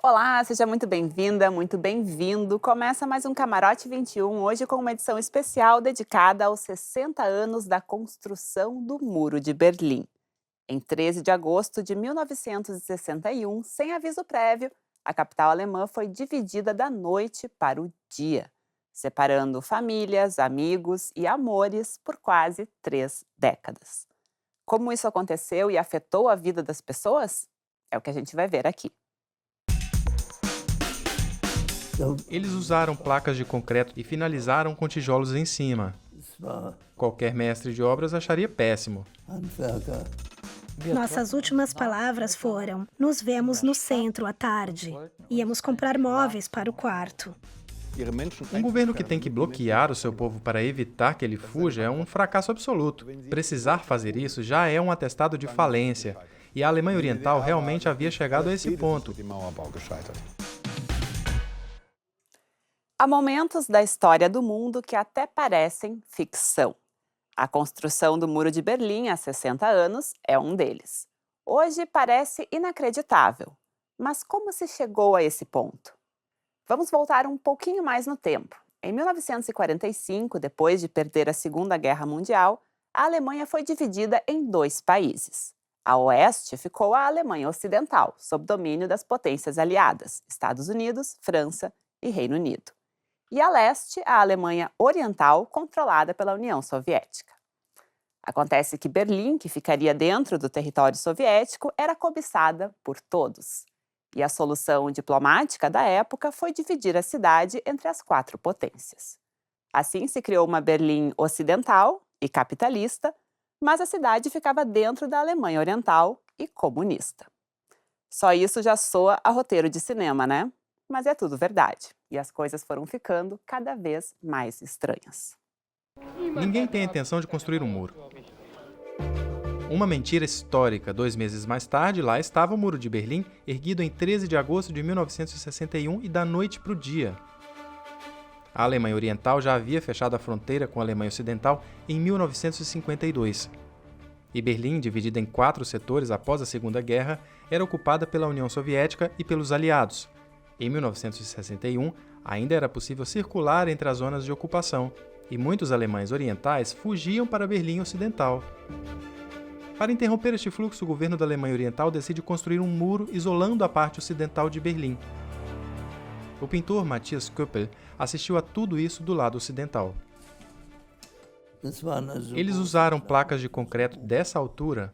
Olá, seja muito bem-vinda, muito bem-vindo. Começa mais um Camarote 21, hoje com uma edição especial dedicada aos 60 anos da construção do Muro de Berlim. Em 13 de agosto de 1961, sem aviso prévio, a capital alemã foi dividida da noite para o dia, separando famílias, amigos e amores por quase 3 décadas. Como isso aconteceu e afetou a vida das pessoas? É o que a gente vai ver aqui. Eles usaram placas de concreto e finalizaram com tijolos em cima. Qualquer mestre de obras acharia péssimo. Nossas últimas palavras foram: nos vemos no centro à tarde. Íamos comprar móveis para o quarto. Um governo que tem que bloquear o seu povo para evitar que ele fuja é um fracasso absoluto. Precisar fazer isso já é um atestado de falência. E a Alemanha Oriental realmente havia chegado a esse ponto. Há momentos da história do mundo que até parecem ficção. A construção do Muro de Berlim há 60 anos é um deles. Hoje parece inacreditável, mas como se chegou a esse ponto? Vamos voltar um pouquinho mais no tempo. Em 1945, depois de perder a Segunda Guerra Mundial, a Alemanha foi dividida em 2 países. A oeste ficou a Alemanha Ocidental, sob domínio das potências aliadas, Estados Unidos, França e Reino Unido. E a leste, a Alemanha Oriental, controlada pela União Soviética. Acontece que Berlim, que ficaria dentro do território soviético, era cobiçada por todos. E a solução diplomática da época foi dividir a cidade entre as 4 potências. Assim se criou uma Berlim ocidental e capitalista, mas a cidade ficava dentro da Alemanha Oriental e comunista. Só isso já soa a roteiro de cinema, né? Mas é tudo verdade. E as coisas foram ficando cada vez mais estranhas. Ninguém tem a intenção de construir um muro. Uma mentira histórica. 2 meses mais tarde, lá estava o Muro de Berlim, erguido em 13 de agosto de 1961 e da noite para o dia. A Alemanha Oriental já havia fechado a fronteira com a Alemanha Ocidental em 1952. E Berlim, dividida em 4 setores após a Segunda Guerra, era ocupada pela União Soviética e pelos aliados. Em 1961, ainda era possível circular entre as zonas de ocupação, e muitos alemães orientais fugiam para Berlim Ocidental. Para interromper este fluxo, o governo da Alemanha Oriental decide construir um muro isolando a parte ocidental de Berlim. O pintor Matthias Köppel assistiu a tudo isso do lado ocidental. Eles usaram placas de concreto dessa altura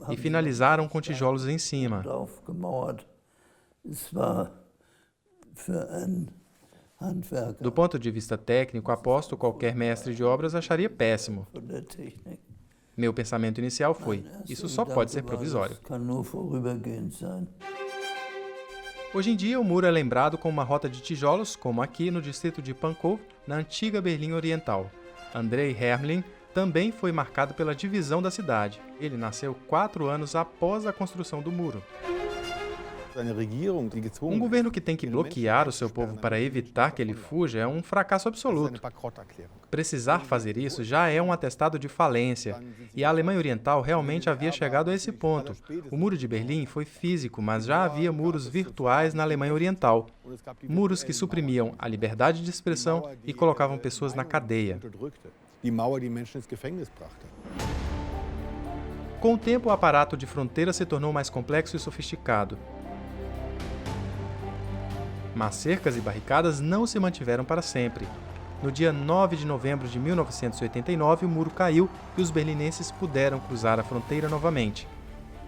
e finalizaram com tijolos em cima. Do ponto de vista técnico, aposto qualquer mestre de obras acharia péssimo. Meu pensamento inicial foi: isso só pode ser provisório. Hoje em dia, o muro é lembrado como uma rota de tijolos, como aqui no distrito de Pankow, na antiga Berlim Oriental. Andrei Hermling também foi marcado pela divisão da cidade. Ele nasceu 4 anos após a construção do muro. Um governo que tem que bloquear o seu povo para evitar que ele fuja é um fracasso absoluto. Precisar fazer isso já é um atestado de falência, e a Alemanha Oriental realmente havia chegado a esse ponto. O Muro de Berlim foi físico, mas já havia muros virtuais na Alemanha Oriental. Muros que suprimiam a liberdade de expressão e colocavam pessoas na cadeia. Com o tempo, o aparato de fronteira se tornou mais complexo e sofisticado. Mas cercas e barricadas não se mantiveram para sempre. No dia 9 de novembro de 1989, o muro caiu e os berlinenses puderam cruzar a fronteira novamente.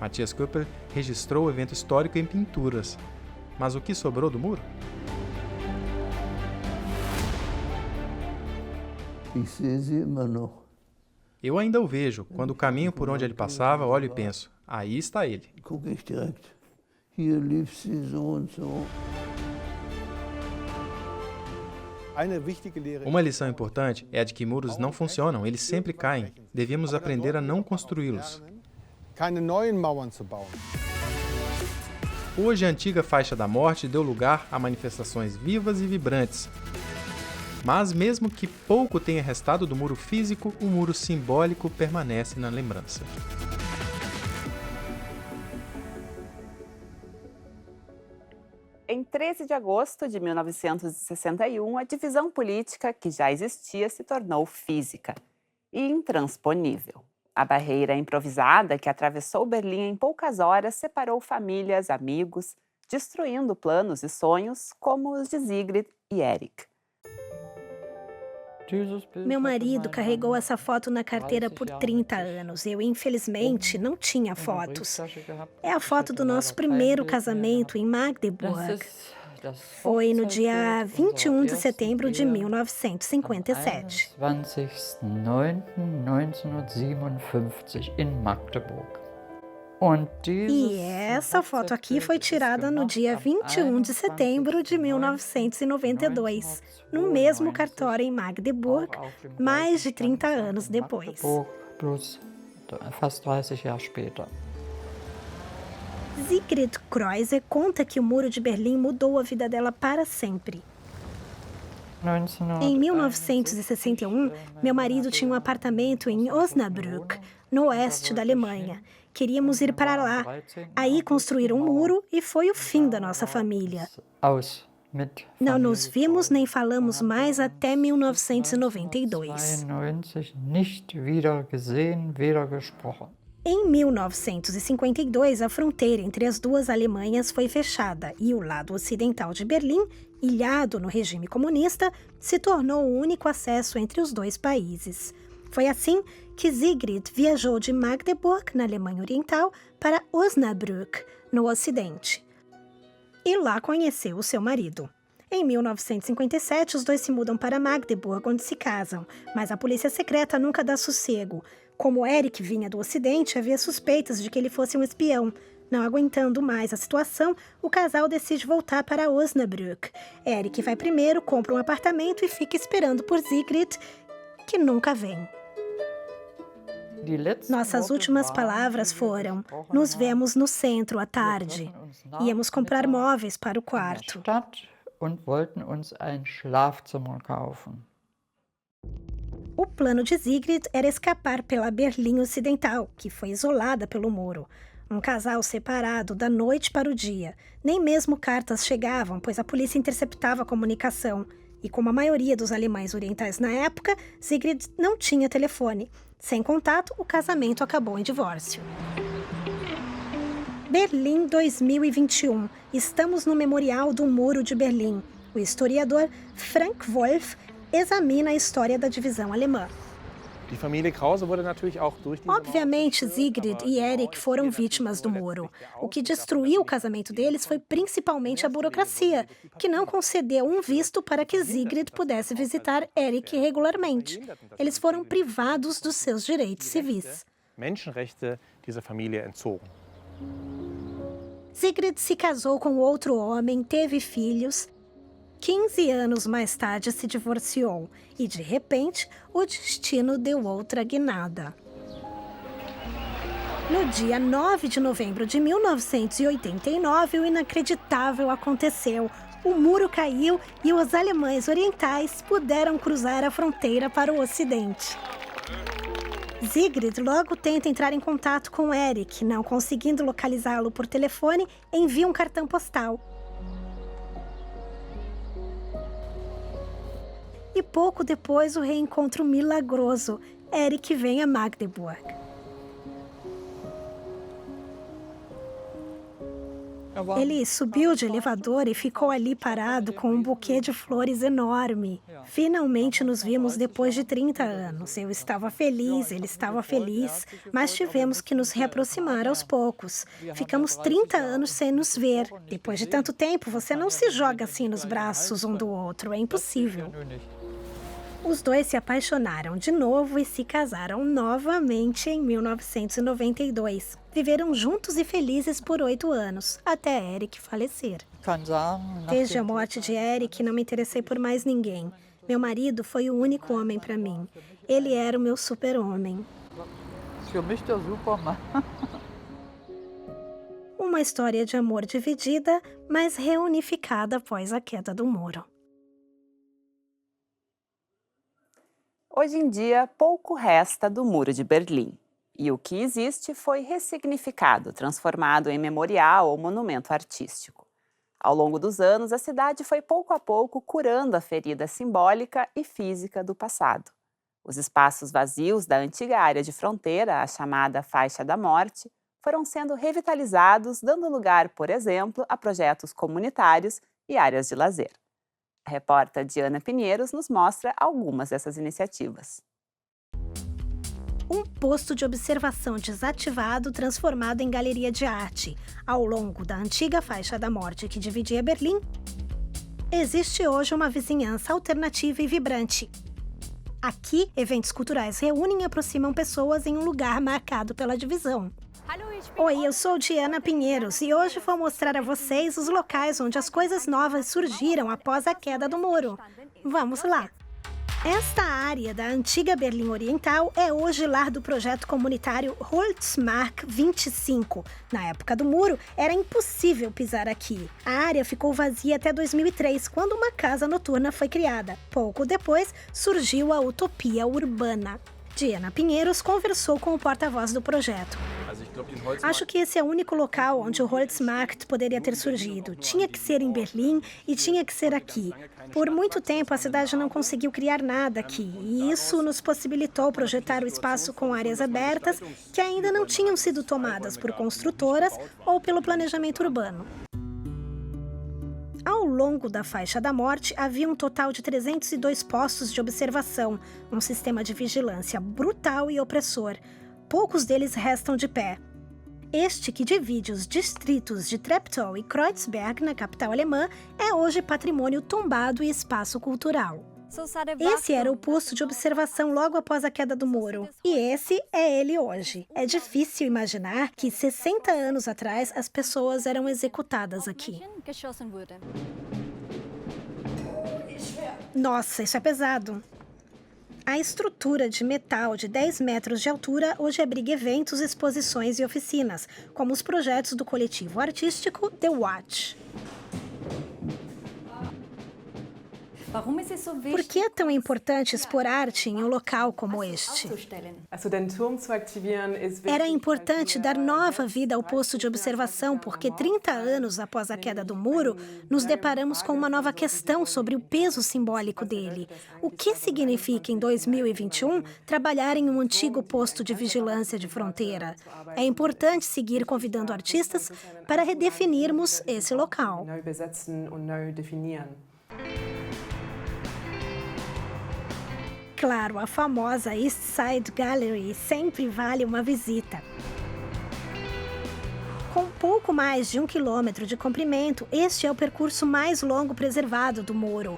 Matthias Köppel registrou o evento histórico em pinturas. Mas o que sobrou do muro? Eu ainda o vejo. Quando caminho por onde ele passava, olho e penso: aí está ele. Uma lição importante é a de que muros não funcionam, eles sempre caem. Devíamos aprender a não construí-los. Hoje, a antiga faixa da morte deu lugar a manifestações vivas e vibrantes. Mas mesmo que pouco tenha restado do muro físico, o muro simbólico permanece na lembrança. Em 13 de agosto de 1961, a divisão política que já existia se tornou física e intransponível. A barreira improvisada que atravessou Berlim em poucas horas separou famílias, amigos, destruindo planos e sonhos como os de Sigrid e Erik. Meu marido carregou essa foto na carteira por 30 anos. Eu, infelizmente, não tinha fotos. É a foto do nosso primeiro casamento em Magdeburg. Foi no dia 21 de setembro de 1957. 21.09.1957 em Magdeburg. E essa foto aqui foi tirada no dia 21 de setembro de 1992, no mesmo cartório em Magdeburg, mais de 30 anos depois. Fast 30 Jahre später. Sigrid Kreuzer conta que o Muro de Berlim mudou a vida dela para sempre. Em 1961, meu marido tinha um apartamento em Osnabrück, no oeste da Alemanha. Queríamos ir para lá. Aí construíram um muro e foi o fim da nossa família. Não nos vimos nem falamos mais até 1992. Em 1952, a fronteira entre as duas Alemanhas foi fechada e o lado ocidental de Berlim, ilhado no regime comunista, se tornou o único acesso entre os dois países. Foi assim que Sigrid viajou de Magdeburg, na Alemanha Oriental, para Osnabrück, no Ocidente. E lá conheceu o seu marido. Em 1957, os dois se mudam para Magdeburg, onde se casam, mas a polícia secreta nunca dá sossego. Como Erik vinha do Ocidente, havia suspeitas de que ele fosse um espião. Não aguentando mais a situação, o casal decide voltar para Osnabrück. Erik vai primeiro, compra um apartamento e fica esperando por Sigrid, que nunca vem. Nossas últimas palavras foram: nos vemos no centro à tarde. Íamos comprar móveis para o quarto. O plano de Sigrid era escapar pela Berlim Ocidental, que foi isolada pelo muro. Um casal separado da noite para o dia. Nem mesmo cartas chegavam, pois a polícia interceptava a comunicação. E como a maioria dos alemães orientais na época, Sigrid não tinha telefone. Sem contato, o casamento acabou em divórcio. Berlim 2021. Estamos no Memorial do Muro de Berlim. O historiador Frank Wolf examina a história da divisão alemã. Obviamente, Sigrid e Erik foram vítimas do muro. O que destruiu o casamento deles foi principalmente a burocracia, que não concedeu um visto para que Sigrid pudesse visitar Erik regularmente. Eles foram privados dos seus direitos civis. Sigrid se casou com outro homem, teve filhos. 15 anos mais tarde se divorciou e, de repente, o destino deu outra guinada. No dia 9 de novembro de 1989, o inacreditável aconteceu. O muro caiu e os alemães orientais puderam cruzar a fronteira para o ocidente. Sigrid logo tenta entrar em contato com Erik. Não conseguindo localizá-lo por telefone, envia um cartão postal. E pouco depois, o reencontro milagroso. Erik vem a Magdeburg. Ele subiu de elevador e ficou ali parado com um buquê de flores enorme. Finalmente nos vimos depois de 30 anos. Eu estava feliz, ele estava feliz, mas tivemos que nos reaproximar aos poucos. Ficamos 30 anos sem nos ver. Depois de tanto tempo, você não se joga assim nos braços um do outro, é impossível. Os dois se apaixonaram de novo e se casaram novamente em 1992. Viveram juntos e felizes por 8 anos, até Erik falecer. Desde a morte de Erik, não me interessei por mais ninguém. Meu marido foi o único homem para mim. Ele era o meu super-homem. Uma história de amor dividida, mas reunificada após a queda do muro. Hoje em dia, pouco resta do Muro de Berlim. E o que existe foi ressignificado, transformado em memorial ou monumento artístico. Ao longo dos anos, a cidade foi pouco a pouco curando a ferida simbólica e física do passado. Os espaços vazios da antiga área de fronteira, a chamada Faixa da Morte, foram sendo revitalizados, dando lugar, por exemplo, a projetos comunitários e áreas de lazer. A repórter Diana Pinheiros nos mostra algumas dessas iniciativas. Um posto de observação desativado transformado em galeria de arte, ao longo da antiga Faixa da Morte que dividia Berlim, existe hoje uma vizinhança alternativa e vibrante. Aqui, eventos culturais reúnem e aproximam pessoas em um lugar marcado pela divisão. Oi, eu sou Diana Pinheiros e hoje vou mostrar a vocês os locais onde as coisas novas surgiram após a queda do muro. Vamos lá! Esta área da antiga Berlim Oriental é hoje lar do projeto comunitário Holzmark 25. Na época do muro, era impossível pisar aqui. A área ficou vazia até 2003, quando uma casa noturna foi criada. Pouco depois, surgiu a utopia urbana. Diana Pinheiros conversou com o porta-voz do projeto. Acho que esse é o único local onde o Holzmarkt poderia ter surgido. Tinha que ser em Berlim e tinha que ser aqui. Por muito tempo, a cidade não conseguiu criar nada aqui, e isso nos possibilitou projetar o espaço com áreas abertas que ainda não tinham sido tomadas por construtoras ou pelo planejamento urbano. Ao longo da Faixa da Morte, havia um total de 302 postos de observação, um sistema de vigilância brutal e opressor. Poucos deles restam de pé. Este, que divide os distritos de Treptow e Kreuzberg, na capital alemã, é hoje patrimônio tombado e espaço cultural. Esse era o posto de observação logo após a queda do muro. E esse é ele hoje. É difícil imaginar que 60 anos atrás as pessoas eram executadas aqui. Nossa, isso é pesado. A estrutura de metal de 10 metros de altura hoje abriga eventos, exposições e oficinas, como os projetos do coletivo artístico The Watch. Por que é tão importante expor arte em um local como este? Era importante dar nova vida ao posto de observação porque 30 anos após a queda do muro, nos deparamos com uma nova questão sobre o peso simbólico dele. O que significa em 2021 trabalhar em um antigo posto de vigilância de fronteira? É importante seguir convidando artistas para redefinirmos esse local. Claro, a famosa East Side Gallery sempre vale uma visita. Com pouco mais de 1 quilômetro de comprimento, este é o percurso mais longo preservado do muro.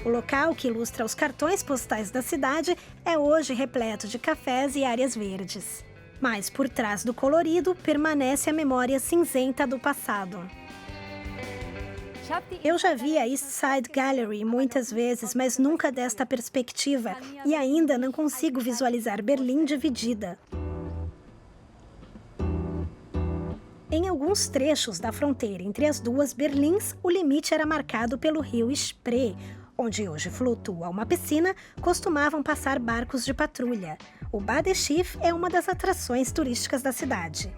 O local, que ilustra os cartões postais da cidade, é hoje repleto de cafés e áreas verdes. Mas por trás do colorido permanece a memória cinzenta do passado. Eu já vi a East Side Gallery muitas vezes, mas nunca desta perspectiva, e ainda não consigo visualizar Berlim dividida. Em alguns trechos da fronteira entre as duas Berlins, o limite era marcado pelo rio Spree, onde hoje flutua uma piscina, costumavam passar barcos de patrulha. O Badeschiff é uma das atrações turísticas da cidade.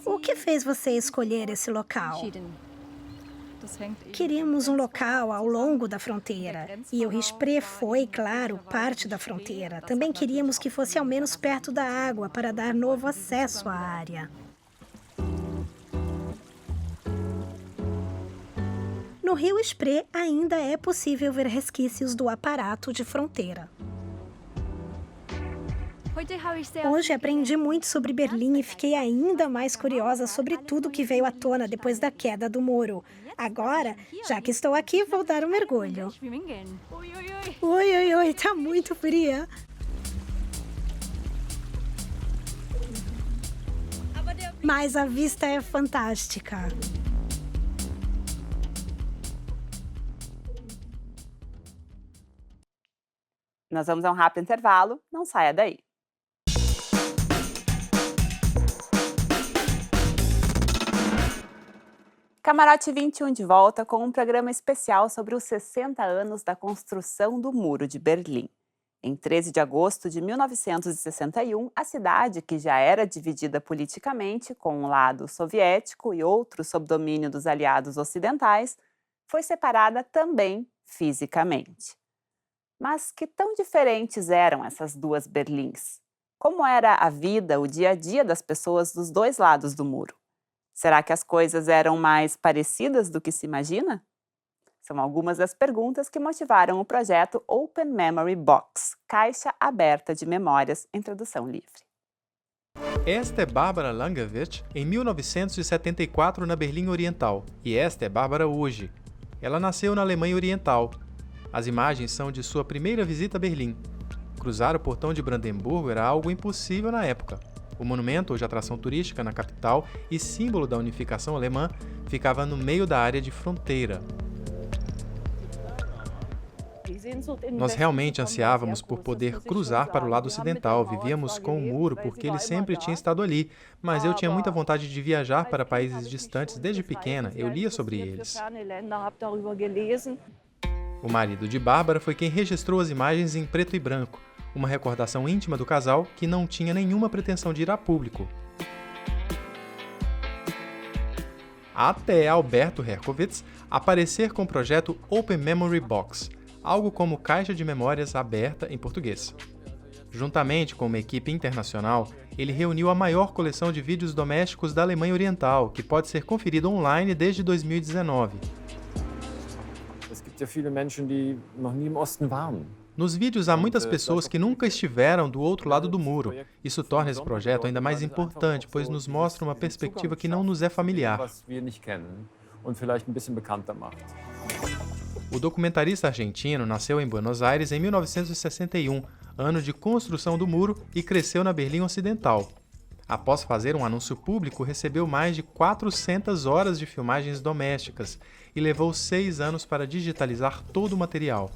O que fez você escolher esse local? Queríamos um local ao longo da fronteira. E o rio Spree foi, claro, parte da fronteira. Também queríamos que fosse ao menos perto da água para dar novo acesso à área. No rio Spree ainda é possível ver resquícios do aparato de fronteira. Hoje aprendi muito sobre Berlim e fiquei ainda mais curiosa sobre tudo que veio à tona depois da queda do muro. Agora, já que estou aqui, vou dar um mergulho. Oi, tá muito fria. Mas a vista é fantástica. Nós vamos a um rápido intervalo, não saia daí. Camarote 21 de volta com um programa especial sobre os 60 anos da construção do Muro de Berlim. Em 13 de agosto de 1961, a cidade, que já era dividida politicamente, com um lado soviético e outro sob domínio dos aliados ocidentais, foi separada também fisicamente. Mas que tão diferentes eram essas duas Berlins? Como era a vida, o dia a dia das pessoas dos dois lados do muro? Será que as coisas eram mais parecidas do que se imagina? São algumas das perguntas que motivaram o projeto Open Memory Box, Caixa Aberta de Memórias, em tradução livre. Esta é Bárbara Langewitsch em 1974 na Berlim Oriental, e esta é Bárbara hoje. Ela nasceu na Alemanha Oriental. As imagens são de sua primeira visita a Berlim. Cruzar o portão de Brandemburgo era algo impossível na época. O monumento, hoje atração turística na capital e símbolo da unificação alemã, ficava no meio da área de fronteira. Nós realmente ansiávamos por poder cruzar para o lado ocidental, vivíamos com o muro porque ele sempre tinha estado ali, mas eu tinha muita vontade de viajar para países distantes desde pequena, eu lia sobre eles. O marido de Bárbara foi quem registrou as imagens em preto e branco, uma recordação íntima do casal que não tinha nenhuma pretensão de ir a público. Até Alberto Herkowitz aparecer com o projeto Open Memory Box, algo como caixa de memórias aberta em português. Juntamente com uma equipe internacional, ele reuniu a maior coleção de vídeos domésticos da Alemanha Oriental, que pode ser conferida online desde 2019. Nos vídeos há muitas pessoas que nunca estiveram do outro lado do muro. Isso torna esse projeto ainda mais importante, pois nos mostra uma perspectiva que não nos é familiar. O documentarista argentino nasceu em Buenos Aires em 1961, ano de construção do muro, e cresceu na Berlim Ocidental. Após fazer um anúncio público, recebeu mais de 400 horas de filmagens domésticas e levou 6 anos para digitalizar todo o material.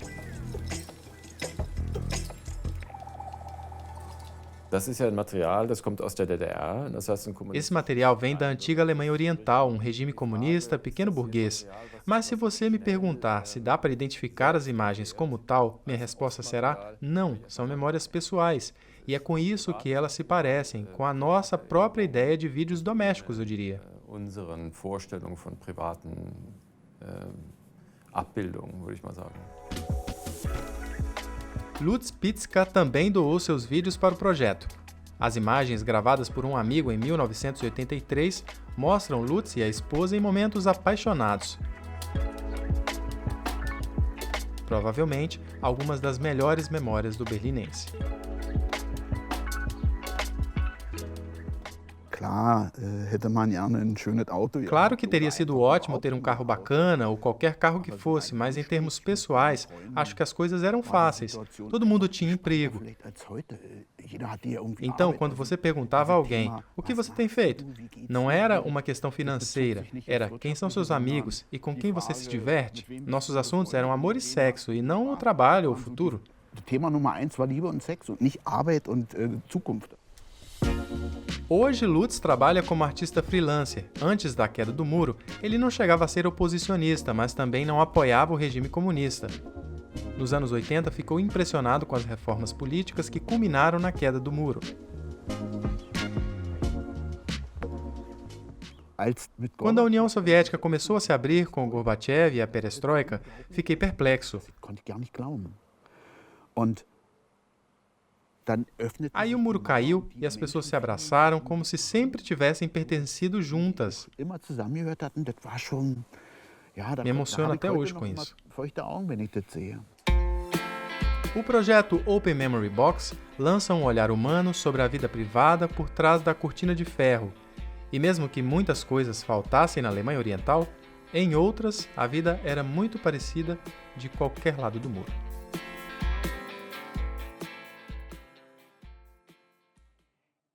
Esse material vem da antiga Alemanha Oriental, um regime comunista, pequeno burguês. Mas se você me perguntar se dá para identificar as imagens como tal, minha resposta será não, são memórias pessoais. E é com isso que elas se parecem, com a nossa própria ideia de vídeos domésticos, eu diria. Lutz Pitzka também doou seus vídeos para o projeto. As imagens gravadas por um amigo em 1983 mostram Lutz e a esposa em momentos apaixonados. Provavelmente, algumas das melhores memórias do berlinense. Claro que teria sido ótimo ter um carro bacana ou qualquer carro que fosse, mas em termos pessoais, acho que as coisas eram fáceis. Todo mundo tinha emprego. Então, quando você perguntava a alguém, o que você tem feito? Não era uma questão financeira, era quem são seus amigos e com quem você se diverte. Nossos assuntos eram amor e sexo, e não o trabalho ou o futuro. Hoje, Lutz trabalha como artista freelancer. Antes da queda do muro, ele não chegava a ser oposicionista, mas também não apoiava o regime comunista. Nos anos 80, ficou impressionado com as reformas políticas que culminaram na queda do muro. Quando a União Soviética começou a se abrir com o Gorbachev e a Perestroika, fiquei perplexo. Aí o muro caiu e as pessoas se abraçaram como se sempre tivessem pertencido juntas. Me emociona até hoje com isso. O projeto Open Memory Box lança um olhar humano sobre a vida privada por trás da cortina de ferro. E mesmo que muitas coisas faltassem na Alemanha Oriental, em outras a vida era muito parecida de qualquer lado do muro.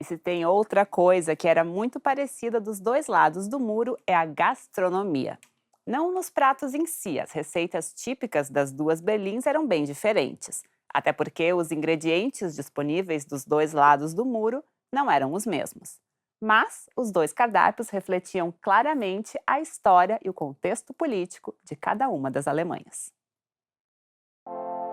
E se tem outra coisa que era muito parecida dos dois lados do muro é a gastronomia. Não nos pratos em si, as receitas típicas das duas Berlins eram bem diferentes. Até porque os ingredientes disponíveis dos dois lados do muro não eram os mesmos. Mas os dois cardápios refletiam claramente a história e o contexto político de cada uma das Alemanhas.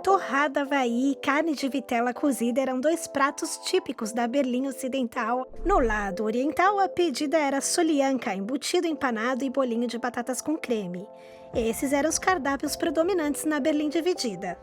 Torrada Havaí e carne de vitela cozida eram dois pratos típicos da Berlim Ocidental. No lado oriental, a pedida era solianka, embutido empanado e bolinho de batatas com creme. Esses eram os cardápios predominantes na Berlim dividida.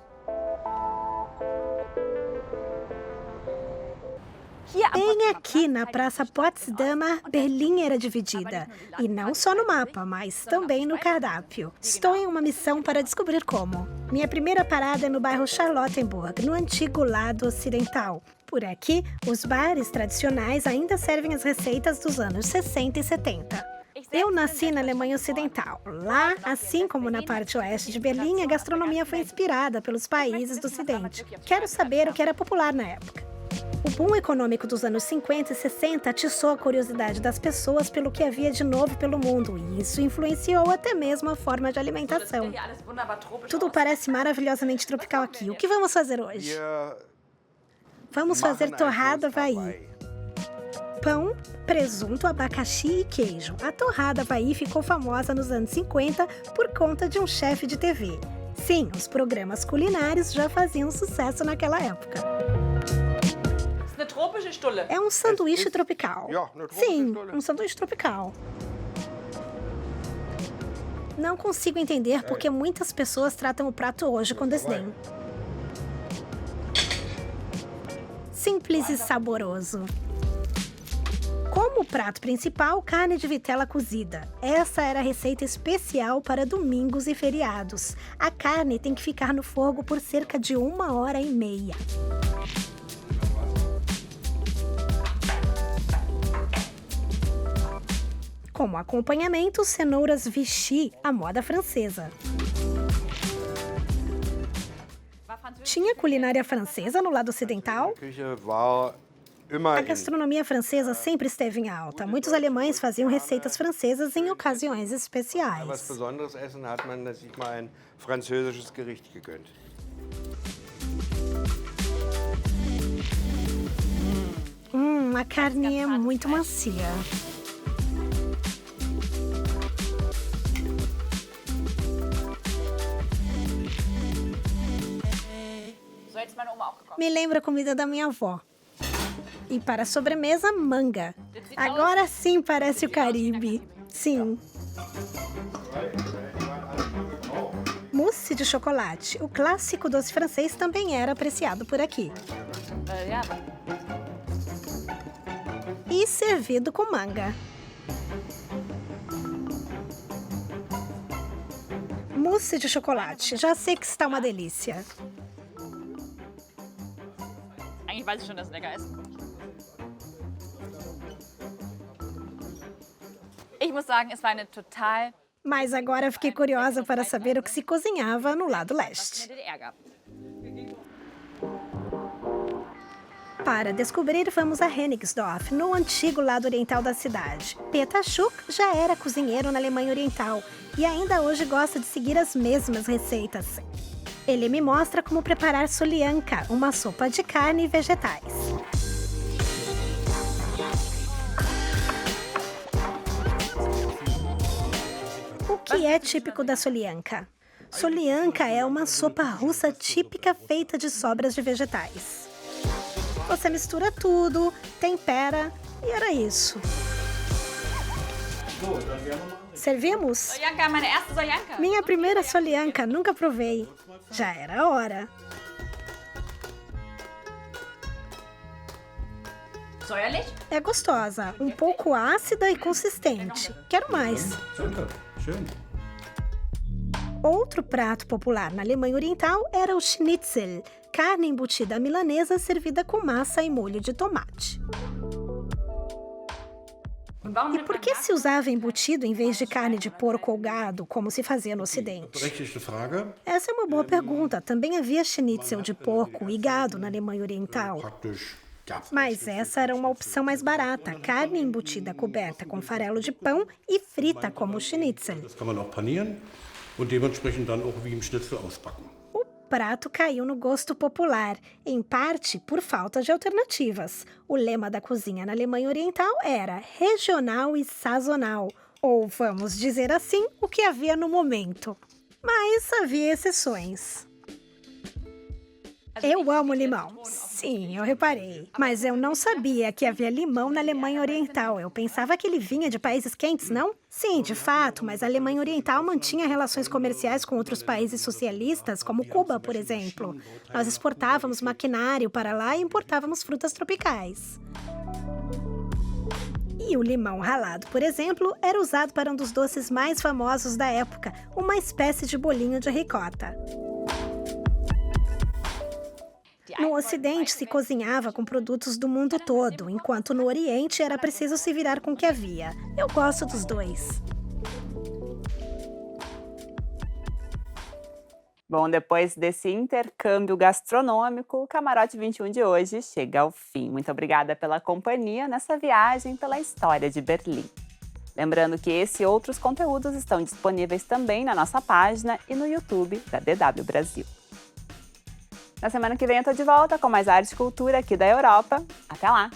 Bem aqui na Praça Potsdamer, Berlim era dividida. E não só no mapa, mas também no cardápio. Estou em uma missão para descobrir como. Minha primeira parada é no bairro Charlottenburg, no antigo lado ocidental. Por aqui, os bares tradicionais ainda servem as receitas dos anos 60 e 70. Eu nasci na Alemanha Ocidental. Lá, assim como na parte oeste de Berlim, a gastronomia foi inspirada pelos países do Ocidente. Quero saber o que era popular na época. O boom econômico dos anos 50 e 60 atiçou a curiosidade das pessoas pelo que havia de novo pelo mundo, e isso influenciou até mesmo a forma de alimentação. Tudo parece maravilhosamente tropical aqui. O que vamos fazer hoje? Vamos fazer torrada Havaí. Pão, presunto, abacaxi e queijo. A torrada Havaí ficou famosa nos anos 50 por conta de um chefe de TV. Sim, os programas culinários já faziam sucesso naquela época. É um sanduíche tropical. Sim, um sanduíche tropical. Não consigo entender por que muitas pessoas tratam o prato hoje com desdém. Simples e saboroso. Como prato principal, carne de vitela cozida. Essa era a receita especial para domingos e feriados. A carne tem que ficar no fogo por cerca de 1h30. Como acompanhamento, cenouras vichy, à moda francesa. Tinha culinária francesa no lado ocidental? A gastronomia francesa sempre esteve em alta. Muitos alemães faziam receitas francesas em ocasiões especiais. A carne é muito macia. Me lembra a comida da minha avó. E para a sobremesa, manga. Agora sim parece o Caribe. Sim. Mousse de chocolate. O clássico doce francês também era apreciado por aqui. E servido com manga. Mousse de chocolate. Já sei que está uma delícia. Eigentlich weiß ich schon, dass es lecker ist. Ich muss sagen, es war eine total Mas agora fiquei curiosa para saber o que se cozinhava no lado leste. DDR gab. Para descobrir, vamos a Hennigsdorf, no antigo lado oriental da cidade. Peter Schuck já era cozinheiro na Alemanha Oriental e ainda hoje gosta de seguir as mesmas receitas. Ele me mostra como preparar solianka, uma sopa de carne e vegetais. O que é típico da solianka? Solianka é uma sopa russa típica feita de sobras de vegetais. Você mistura tudo, tempera e era isso. Servimos? Soljanka, meine erste Soljanka. Minha primeira solianka, nunca provei. Já era hora. Säuerlich? É gostosa, um pouco ácida e consistente. Quero mais. Outro prato popular na Alemanha Oriental era o Schnitzel, carne embutida milanesa servida com massa e molho de tomate. E por que se usava embutido em vez de carne de porco ou gado, como se fazia no Ocidente? Essa é uma boa pergunta. Também havia schnitzel de porco e gado na Alemanha Oriental. Mas essa era uma opção mais barata, carne embutida coberta com farelo de pão e frita como o schnitzel. Das kann man auch panieren und dementsprechend dann auch wie im Schnitzel ausbacken. O prato caiu no gosto popular, em parte por falta de alternativas. O lema da cozinha na Alemanha Oriental era regional e sazonal, ou vamos dizer assim, o que havia no momento. Mas havia exceções. Eu amo limão. Sim, eu reparei. Mas eu não sabia que havia limão na Alemanha Oriental. Eu pensava que ele vinha de países quentes, não? Sim, de fato, mas a Alemanha Oriental mantinha relações comerciais com outros países socialistas, como Cuba, por exemplo. Nós exportávamos maquinário para lá e importávamos frutas tropicais. E o limão ralado, por exemplo, era usado para um dos doces mais famosos da época, uma espécie de bolinho de ricota. No Ocidente se cozinhava com produtos do mundo todo, enquanto no Oriente era preciso se virar com o que havia. Eu gosto dos dois. Bom, depois desse intercâmbio gastronômico, o Camarote 21 de hoje chega ao fim. Muito obrigada pela companhia nessa viagem pela história de Berlim. Lembrando que esse e outros conteúdos estão disponíveis também na nossa página e no YouTube da DW Brasil. Na semana que vem eu tô de volta com mais arte e cultura aqui da Europa. Até lá!